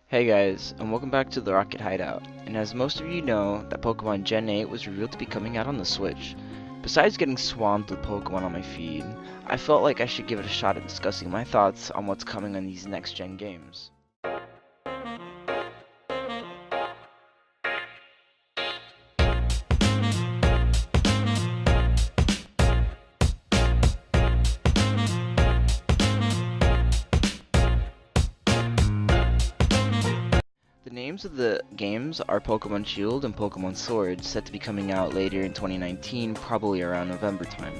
Hey guys, and welcome back to the Rocket Hideout. And as most of you know, that Pokemon Gen 8 was revealed to be coming out on the Switch. Besides getting swamped with Pokemon on my feed, I felt like I should give it a shot at discussing my thoughts on what's coming on these next-gen games. The names of the games are Pokemon Shield and Pokemon Sword, set to be coming out later in 2019, probably around November time.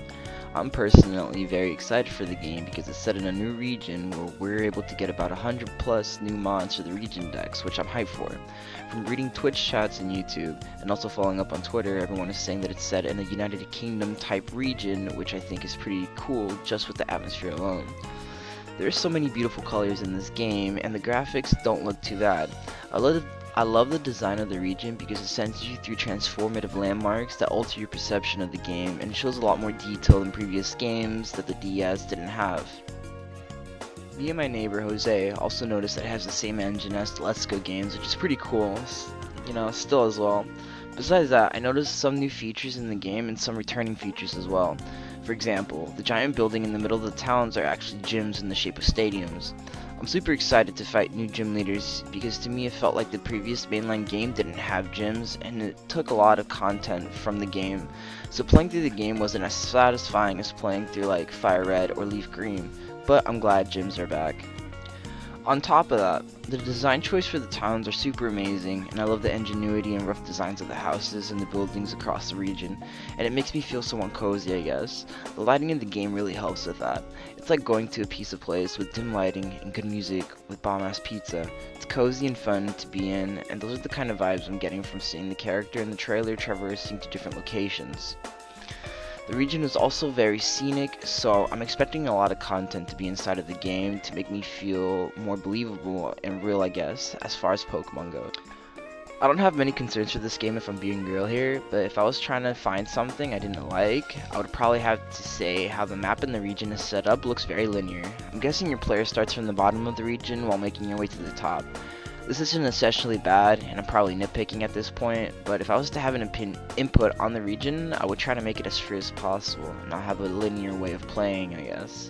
I'm personally very excited for the game because it's set in a new region where we're able to get about 100 plus new mods for the region decks, which I'm hyped for. From reading Twitch chats and YouTube, and also following up on Twitter, everyone is saying that it's set in a United Kingdom type region, which I think is pretty cool just with the atmosphere alone. There's so many beautiful colors in this game, and the graphics don't look too bad. I love the design of the region because it sends you through transformative landmarks that alter your perception of the game, and it shows a lot more detail than previous games that the DS didn't have. Me and my neighbor Jose also noticed that it has the same engine as the Let's Go games, which is pretty cool, still as well. Besides that, I noticed some new features in the game and some returning features as well. For example, the giant building in the middle of the towns are actually gyms in the shape of stadiums. I'm super excited to fight new gym leaders because to me it felt like the previous mainline game didn't have gyms and it took a lot of content from the game. So playing through the game wasn't as satisfying as playing through like Fire Red or Leaf Green, but I'm glad gyms are back. On top of that, the design choice for the towns are super amazing, and I love the ingenuity and rough designs of the houses and the buildings across the region, and it makes me feel somewhat cozy, I guess. The lighting in the game really helps with that. It's like going to a pizza place with dim lighting and good music with bomb-ass pizza. It's cozy and fun to be in, and those are the kind of vibes I'm getting from seeing the character in the trailer traversing to different locations. The region is also very scenic, so I'm expecting a lot of content to be inside of the game to make me feel more believable and real, I guess, as far as Pokemon go. I don't have many concerns for this game if I'm being real here, but if I was trying to find something I didn't like, I would probably have to say how the map in the region is set up looks very linear. I'm guessing your player starts from the bottom of the region while making your way to the top. This isn't essentially bad, and I'm probably nitpicking at this point, but if I was to have an input on the region, I would try to make it as free as possible, and not have a linear way of playing, I guess.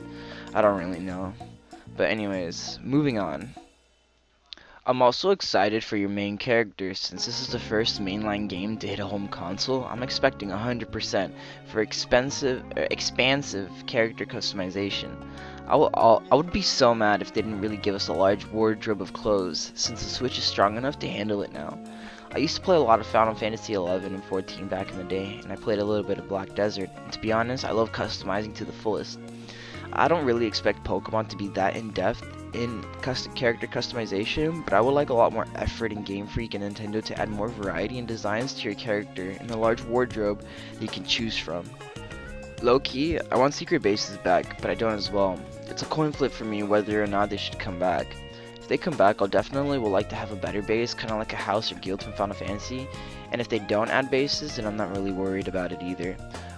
I don't really know. But anyways, moving on. I'm also excited for your main character, since this is the first mainline game to hit a home console. I'm expecting 100% for expansive character customization. I would be so mad if they didn't really give us a large wardrobe of clothes, since the Switch is strong enough to handle it now. I used to play a lot of Final Fantasy 11 and 14 back in the day, and I played a little bit of Black Desert, and to be honest, I love customizing to the fullest. I don't really expect Pokemon to be that in-depth in character customization, but I would like a lot more effort in Game Freak and Nintendo to add more variety and designs to your character and a large wardrobe that you can choose from. Low-key, I want secret bases back, but I don't as well. It's a coin flip for me whether or not they should come back. If they come back, I'll definitely would like to have a better base, kind of like a house or guild from Final Fantasy, and if they don't add bases, then I'm not really worried about it either.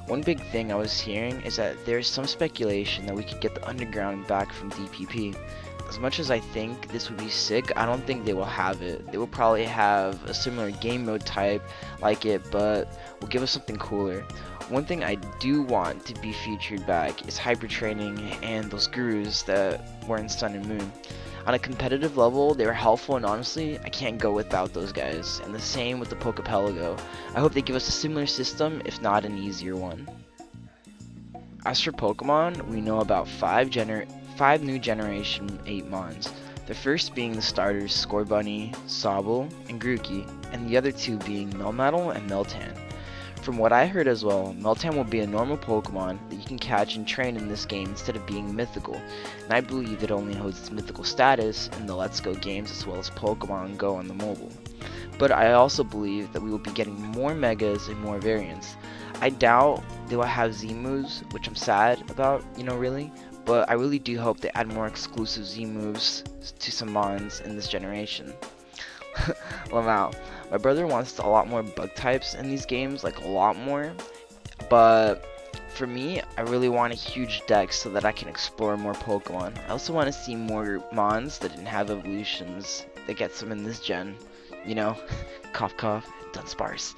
One big thing I was hearing is that there's some speculation that we could get the underground back from DPP. As much as I think this would be sick, I don't think they will have it. They will probably have a similar game mode type like it, but will give us something cooler. One thing I do want to be featured back is hyper training and those gurus that were in Sun and Moon. On a competitive level, they were helpful, and honestly, I can't go without those guys. And the same with the Pokepelago. I hope they give us a similar system, if not an easier one. As for Pokemon, we know about 5 new Generation 8 Mons. The first being the starters Scorbunny, Sobble, and Grookey, and the other 2 being Melmetal and Meltan. From what I heard as well, Meltan will be a normal Pokemon that you can catch and train in this game instead of being mythical, and I believe it only holds its mythical status in the Let's Go games as well as Pokemon Go on the mobile. But I also believe that we will be getting more Megas and more variants. I doubt they will have Z moves, which I'm sad about, really, but I really do hope they add more exclusive Z moves to some Mons in this generation. Lamau. My brother wants a lot more bug types in these games, like a lot more, but for me, I really want a huge deck so that I can explore more Pokemon. I also want to see more Mons that didn't have evolutions that gets them in this gen. You know, cough cough, done sparse.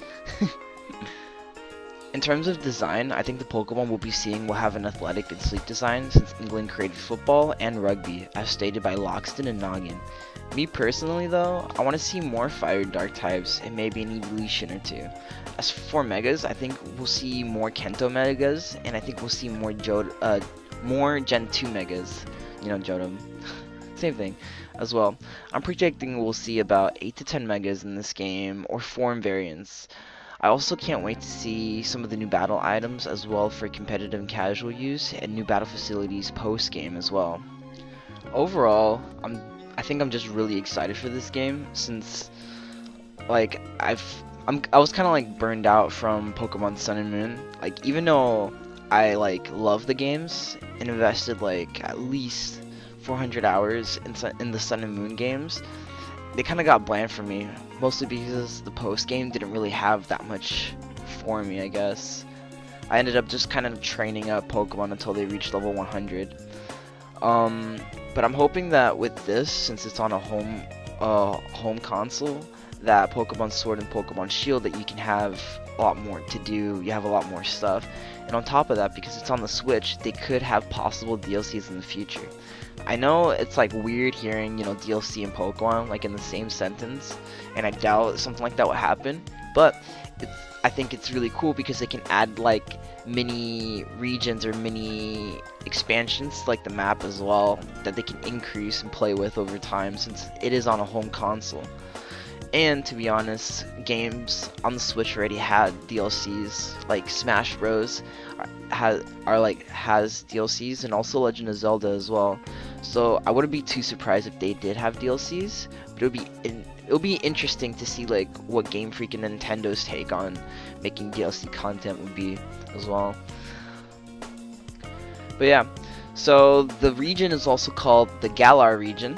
In terms of design, I think the Pokemon we'll be seeing will have an athletic and sleek design since England created football and rugby, as stated by Loxton and Noggin. Me personally though, I want to see more Fire Dark types and maybe an evolution or two. As for Megas, I think we'll see more Kento Megas, and I think we'll see more more Gen 2 Megas. You know, Jodom. Same thing as well. I'm projecting we'll see about 8 to 10 Megas in this game, or form variants. I also can't wait to see some of the new battle items as well for competitive and casual use, and new battle facilities post-game as well. Overall, I think I'm just really excited for this game since like I was kind of like burned out from Pokemon Sun and Moon. Like even though I like love the games and invested like at least 400 hours in the Sun and Moon games, they kind of got bland for me, mostly because the post game didn't really have that much for me, I guess. I ended up just kind of training up Pokemon until they reached level 100. But I'm hoping that with this, since it's on a home console, that Pokemon Sword and Pokemon Shield, that you can have a lot more to do, you have a lot more stuff. And on top of that, because it's on the Switch, they could have possible DLCs in the future. I know it's like weird hearing, you know, DLC and Pokemon like in the same sentence, and I doubt something like that will happen, but I think it's really cool because they can add like mini regions or mini expansions to like the map as well, that they can increase and play with over time since it is on a home console. And to be honest, games on the Switch already had DLCs, like Smash Bros has DLCs, and also Legend of Zelda as well. So I wouldn't be too surprised if they did have DLCs, but it'll be interesting to see like what Game Freak and Nintendo's take on making DLC content would be as well. But yeah, so the region is also called the Galar region.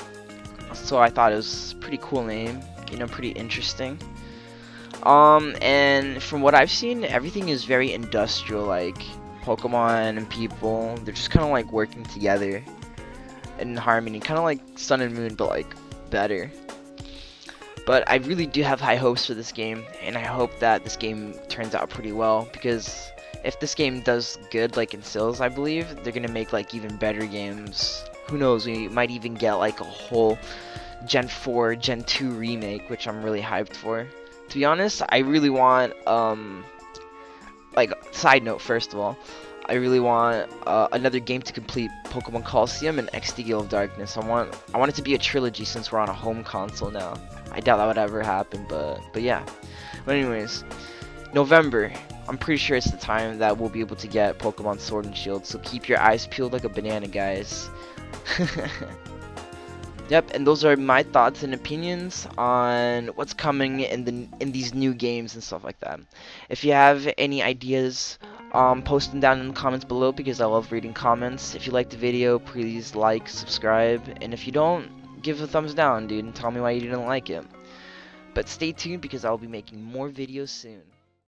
So I thought it was a pretty cool name, you know, pretty interesting. And from what I've seen, everything is very industrial, like Pokemon and people, they're just kind of like working together in harmony, kind of like Sun and Moon, but like better. But I really do have high hopes for this game, and I hope that this game turns out pretty well, because if this game does good like in sales, I believe they're gonna make like even better games. Who knows, we might even get like a whole Gen 4, Gen 2 remake, which I'm really hyped for. To be honest, I really want, like, side note first of all, I really want another game to complete Pokemon Colosseum and XD Gale of Darkness. I want it to be a trilogy since we're on a home console now. I doubt that would ever happen, but yeah. But anyways, November, I'm pretty sure it's the time that we'll be able to get Pokemon Sword and Shield, so keep your eyes peeled like a banana, guys. Yep, and those are my thoughts and opinions on what's coming in these new games and stuff like that. If you have any ideas, post them down in the comments below, because I love reading comments. If you liked the video, please like, subscribe, and if you don't, give a thumbs down, dude, and tell me why you didn't like it. But stay tuned, because I'll be making more videos soon.